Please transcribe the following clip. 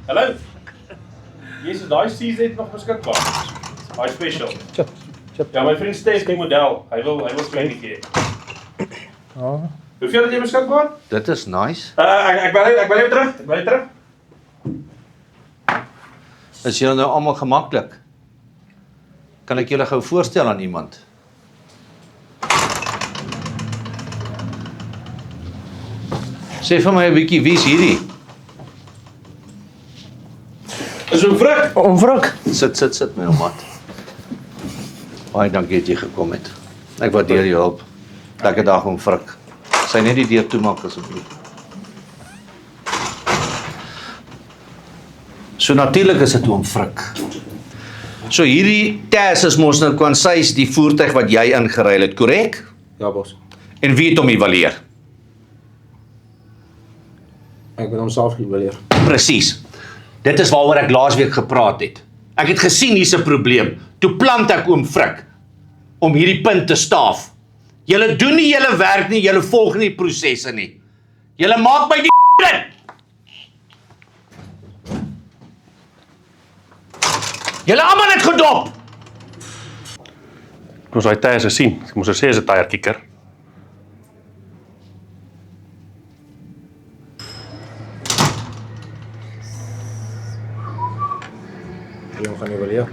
Hallo? Jesus, daai CZ nog beskikbaar. Daai special. Chip. Ja, my vriend Stef, die model. Hy wil kleintjie hê. Ja. Hoeveel het jy beskikbaar? Dit is nice. Ek bel jou terug. Is julle nou almal gemaklik? Kan ek julle gou voorstel aan iemand? Sê vir my 'n bietjie, wie is hierdie? Is oom Frik? Oom Frik. Sit my ou mat. Baie dankie dat jy gekom het. Ek waardeer jou hulp. Lekker dag oom Frik. Sy net die deur toemaak asseblief. So natuurlik is dit oom Frik. So hierdie Tess is mos nou kwansys die voertuig wat jy ingeruil het, korrek? Ja, bos. En wie het hom evalueer? Ek het hom self geëvalueer. Presies. Dit is waaroor ek laasweek gepraat het. Ek het gesien hier's 'n probleem. Toe plant ek oom Frik om hierdie punt te staaf. Julle doen nie julle werk nie, julle volg nie prosesse nie. Julle maak my die ding. Julle almal het gedop. Ek moes daai tyres gesien. Ek moes sê is 'n tyre kikker. Jy gaan evalueer.